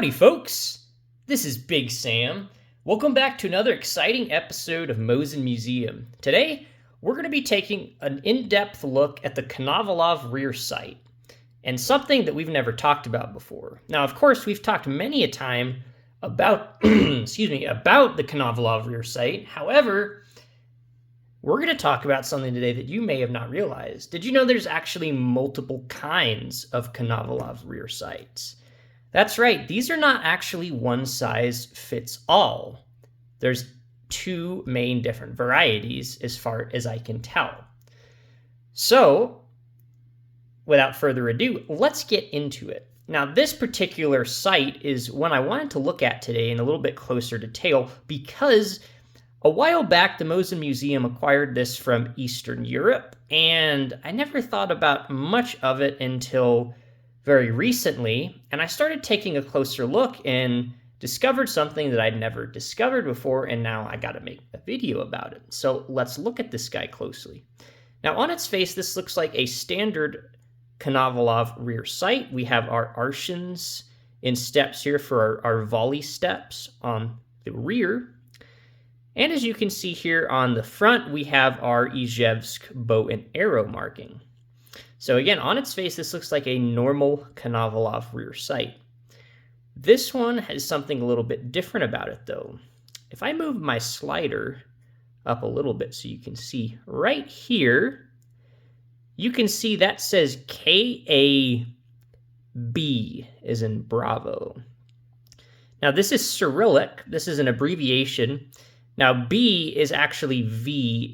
Howdy, folks! This is Big Sam. Welcome back to another exciting episode of Mosin Museum. Today, we're going to be taking an in-depth look at the Konovalov rear sight, and something that we've never talked about before. Now, of course, we've talked many a time about, about the Konovalov rear sight. However, we're going to talk about something today that you may have not realized. Did you know there's actually multiple kinds of Konovalov rear sights? That's right, these are not actually one size fits all. There's two main different varieties as far as I can tell. So, without further ado, let's get into it. Now, this particular sight is one I wanted to look at today in a little bit closer detail because a while back, the Mosin Museum acquired this from Eastern Europe, and I never thought about much of it until very recently, and I started taking a closer look and discovered something that I'd never discovered before, and now I gotta make a video about it. So let's look at this guy closely. Now, on its face, this looks like a standard Konovalov rear sight. We have our Arshins in steps here for our volley steps on the rear. And as you can see here on the front, we have our Izhevsk bow and arrow marking. So again, on its face, this looks like a normal Konovalov rear sight. This one has something a little bit different about it, though. If I move my slider up a little bit so you can see right here, you can see that says KAB as in Bravo. Now, this is Cyrillic. This is an abbreviation. Now, B is actually V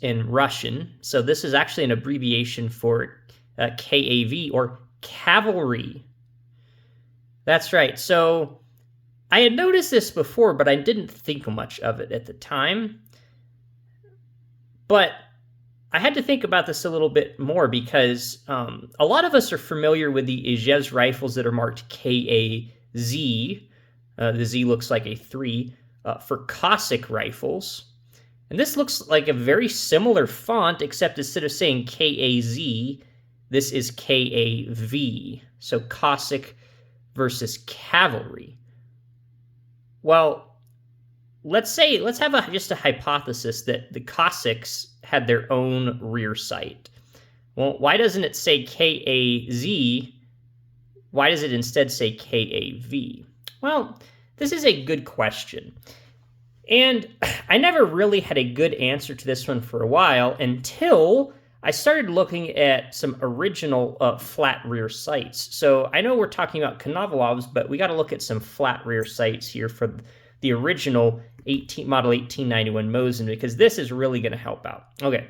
in Russian, so this is actually an abbreviation for KAV, or Cavalry. That's right. So I had noticed this before, but I didn't think much of it at the time. But I had to think about this a little bit more because a lot of us are familiar with the Izhevsk rifles that are marked KAZ. The Z looks like a 3. For Cossack rifles. And this looks like a very similar font, except instead of saying KAZ, this is KAV. So Cossack versus Cavalry. Well, let's have just a hypothesis that the Cossacks had their own rear sight. Well, why doesn't it say KAZ? Why does it instead say KAV? Well, this is a good question. And I never really had a good answer to this one for a while until I started looking at some original flat rear sights. So I know we're talking about Konovalovs, but we got to look at some flat rear sights here for the original model 1891 Mosin, because this is really going to help out. Okay.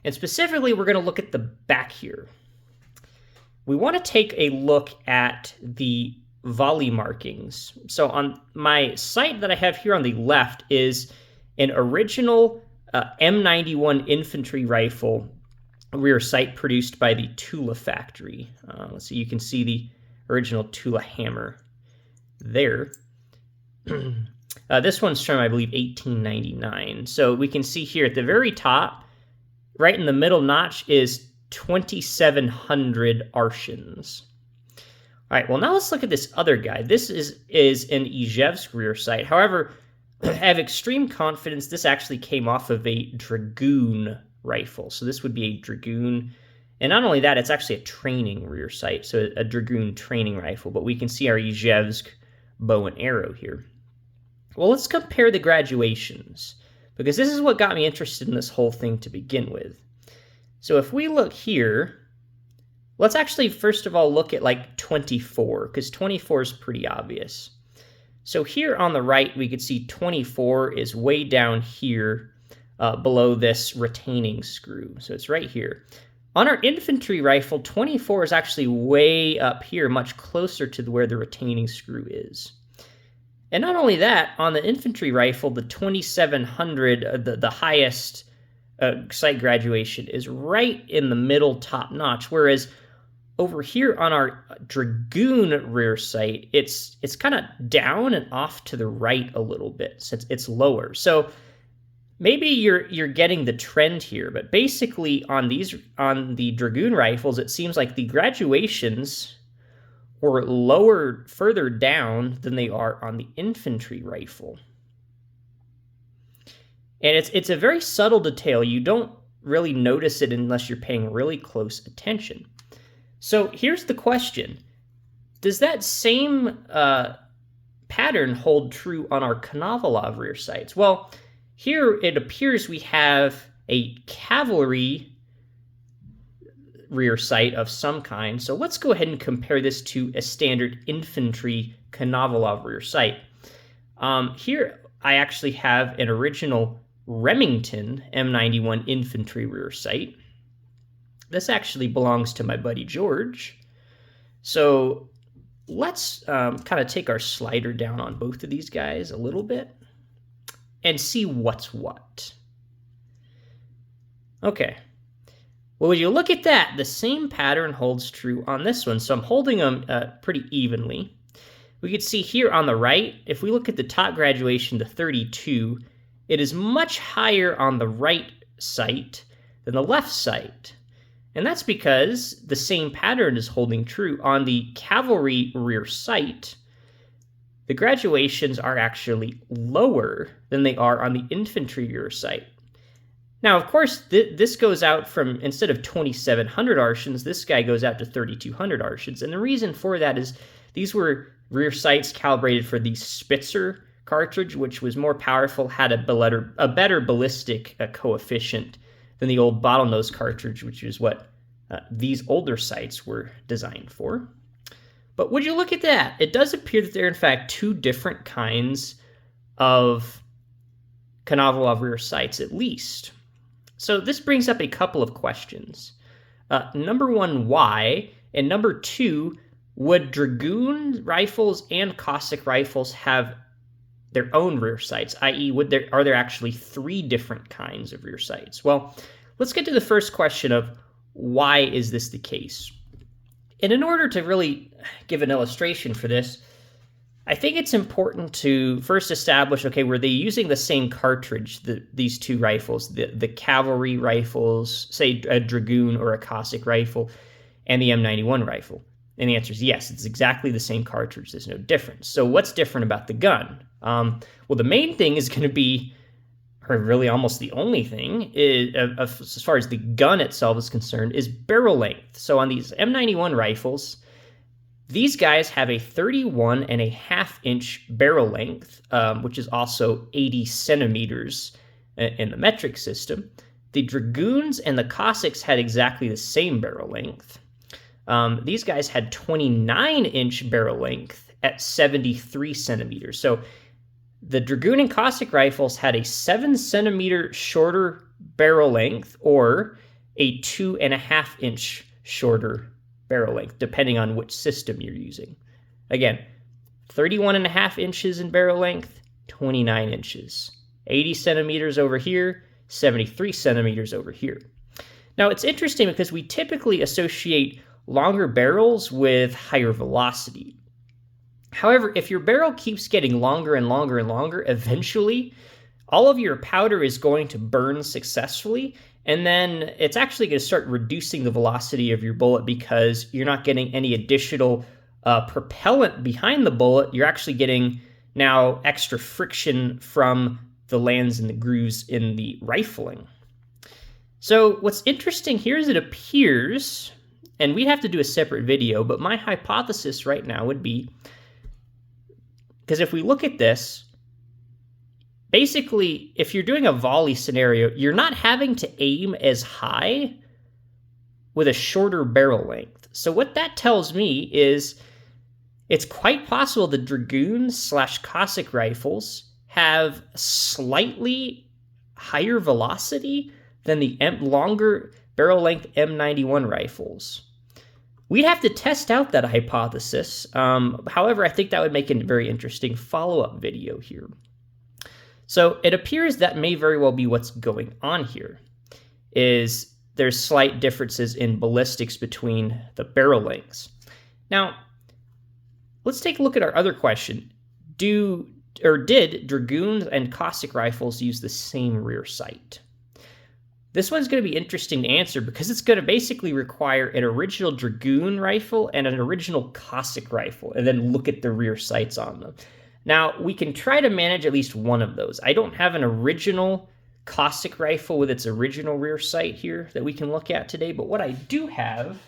And specifically, we're going to look at the back here. We want to take a look at the volley markings. So on my sight that I have here on the left is an original M91 infantry rifle rear sight produced by the Tula factory. So you can see the original Tula hammer there. This one's from, I believe, 1899. So we can see here at the very top, right in the middle notch, is 2,700 Arshins. All right, well, now let's look at this other guy. This is an Izhevsk rear sight. However, I have extreme confidence this actually came off of a Dragoon rifle. So this would be a Dragoon. And not only that, it's actually a training rear sight, so a Dragoon training rifle. But we can see our Izhevsk bow and arrow here. Well, let's compare the graduations, because this is what got me interested in this whole thing to begin with. So if we look here, let's actually, first of all, look at like 24, because 24 is pretty obvious. So here on the right, we could see 24 is way down here below this retaining screw. So it's right here. On our infantry rifle, 24 is actually way up here, much closer to where the retaining screw is. And not only that, on the infantry rifle, the 2700, the highest sight graduation, is right in the middle top notch, whereas over here on our Dragoon rear sight, it's kind of down and off to the right a little bit, since it's lower. So maybe you're getting the trend here, but basically on the Dragoon rifles, it seems like the graduations or lower further down than they are on the infantry rifle. And it's a very subtle detail. You don't really notice it unless you're paying really close attention. So here's the question. Does that same pattern hold true on our Konovalov rear sights? Well, here it appears we have a cavalry rear sight of some kind. So let's go ahead and compare this to a standard infantry Konovalov rear sight. Here I actually have an original Remington M91 infantry rear sight. This actually belongs to my buddy George. So let's kind of take our slider down on both of these guys a little bit and see what's what. Okay. Well, when you look at that, the same pattern holds true on this one. So I'm holding them pretty evenly. We can see here on the right, if we look at the top graduation to 32, it is much higher on the right sight than the left sight. And that's because the same pattern is holding true. On the cavalry rear sight, the graduations are actually lower than they are on the infantry rear sight. Now, of course, this goes out from, instead of 2,700 arshins, this guy goes out to 3,200 arshins. And the reason for that is these were rear sights calibrated for the Spitzer cartridge, which was more powerful, had a better ballistic coefficient than the old bottlenose cartridge, which is what these older sights were designed for. But would you look at that? It does appear that there are, in fact, two different kinds of Konovalov rear sights, at least. So this brings up a couple of questions. Number one, why? And number two, would Dragoon rifles and Cossack rifles have their own rear sights, i.e., are there actually three different kinds of rear sights? Well, let's get to the first question of why is this the case? And in order to really give an illustration for this, I think it's important to first establish, okay, were they using the same cartridge, these two rifles, the cavalry rifles, say a Dragoon or a Cossack rifle, and the M91 rifle? And the answer is yes, it's exactly the same cartridge. There's no difference. So what's different about the gun? Well, the main thing is going to be, or really almost the only thing, is, as far as the gun itself is concerned, is barrel length. So on these M91 rifles, these guys have a 31.5-inch barrel length, which is also 80 centimeters in the metric system. The Dragoons and the Cossacks had exactly the same barrel length. These guys had 29-inch barrel length at 73 centimeters. So the Dragoon and Cossack rifles had a 7-centimeter shorter barrel length or a 2.5-inch shorter barrel length, depending on which system you're using. Again, 31.5 inches in barrel length, 29 inches. 80 centimeters over here, 73 centimeters over here. Now, it's interesting because we typically associate longer barrels with higher velocity. However, if your barrel keeps getting longer and longer and longer, eventually all of your powder is going to burn successfully, and then it's actually going to start reducing the velocity of your bullet because you're not getting any additional propellant behind the bullet. You're actually getting now extra friction from the lands and the grooves in the rifling. So what's interesting here is it appears, and we'd have to do a separate video, but my hypothesis right now would be, because if we look at this, basically, if you're doing a volley scenario, you're not having to aim as high with a shorter barrel length. So what that tells me is it's quite possible the Dragoon/Cossack rifles have slightly higher velocity than the longer barrel length M91 rifles. We'd have to test out that hypothesis. However, I think that would make a very interesting follow-up video here. So it appears that may very well be what's going on here, is there's slight differences in ballistics between the barrel lengths. Now, let's take a look at our other question. Did Dragoon and Cossack rifles use the same rear sight? This one's going to be interesting to answer because it's going to basically require an original Dragoon rifle and an original Cossack rifle, and then look at the rear sights on them. Now, we can try to manage at least one of those. I don't have an original Cossack rifle with its original rear sight here that we can look at today, but what I do have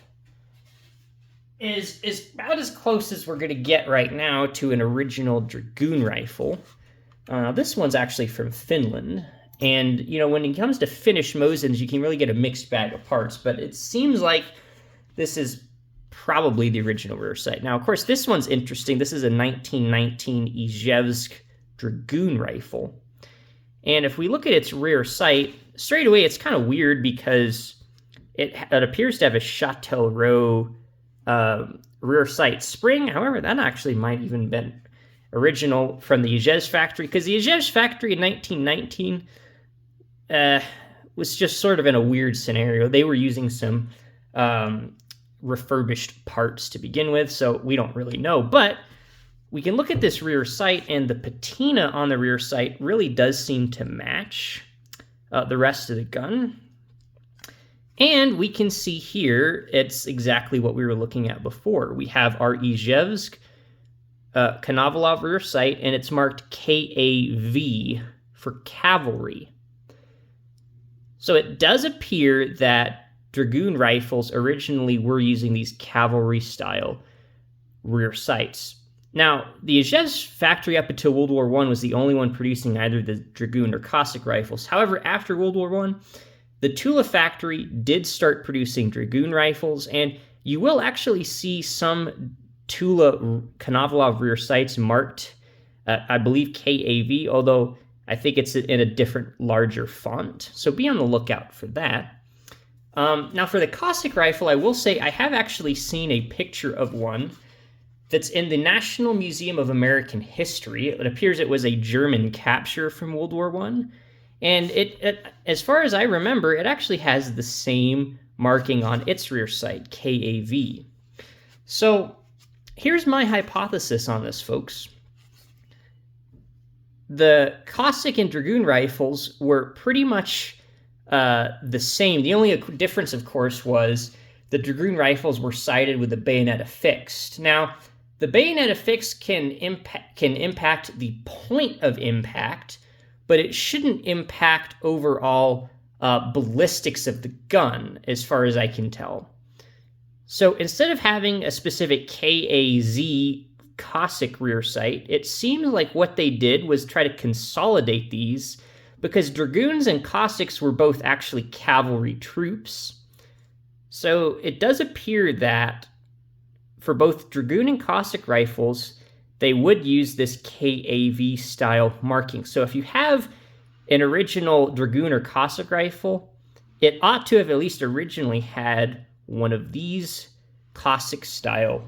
is about as close as we're going to get right now to an original Dragoon rifle. This one's actually from Finland. And, you know, when it comes to Finnish Mosins, you can really get a mixed bag of parts, but it seems like this is probably the original rear sight. Now, of course, this one's interesting. This is a 1919 Izhevsk Dragoon rifle. And if we look at its rear sight, straight away, it's kind of weird because it appears to have a Chateauroux rear sight spring. However, that actually might even been original from the Izhevsk factory, because the Izhevsk factory in 1919 was just sort of in a weird scenario. They were using some refurbished parts to begin with, so we don't really know. But we can look at this rear sight, and the patina on the rear sight really does seem to match the rest of the gun. And we can see here, it's exactly what we were looking at before. We have our Izhevsk Konovalov rear sight, and it's marked KAV for cavalry. So it does appear that Dragoon rifles originally were using these cavalry-style rear sights. Now, the Izhevsk factory up until World War I was the only one producing either the Dragoon or Cossack rifles. However, after World War I, the Tula factory did start producing Dragoon rifles, and you will actually see some Tula Konovalov rear sights marked, I believe, KAV, although I think it's in a different, larger font. So be on the lookout for that. Now, for the Cossack rifle, I will say I have actually seen a picture of one that's in the National Museum of American History. It appears it was a German capture from World War I. And it, as far as I remember, it actually has the same marking on its rear sight, KAV. So here's my hypothesis on this, folks. The Cossack and Dragoon rifles were pretty much the same. The only difference, of course, was the Dragoon rifles were sighted with the bayonet affixed. Now, the bayonet affixed can impact the point of impact, but it shouldn't impact overall ballistics of the gun, as far as I can tell. So instead of having a specific KAZ Cossack rear sight, it seems like what they did was try to consolidate these, because Dragoons and Cossacks were both actually cavalry troops. So it does appear that for both Dragoon and Cossack rifles, they would use this KAV style marking. So if you have an original Dragoon or Cossack rifle, it ought to have at least originally had one of these Cossack style,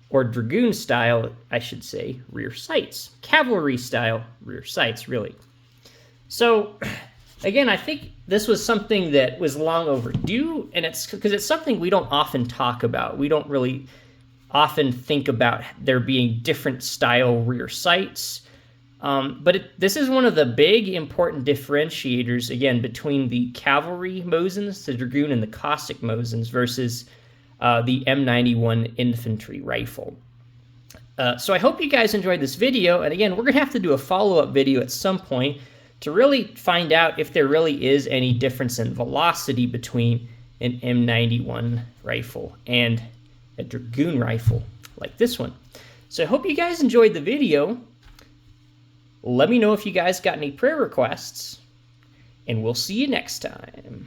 or Dragoon style, I should say, rear sights. Cavalry style rear sights, really. So, again, I think this was something that was long overdue, and it's because it's something we don't often talk about. We don't really often think about there being different style rear sights. But this is one of the big important differentiators, again, between the cavalry Mosins, the Dragoon, and the Cossack Mosins versus the M91 infantry rifle. So I hope you guys enjoyed this video, and again, we're going to have to do a follow-up video at some point to really find out if there really is any difference in velocity between an M91 rifle and a Dragoon rifle like this one. So I hope you guys enjoyed the video. Let me know if you guys got any prayer requests, and we'll see you next time.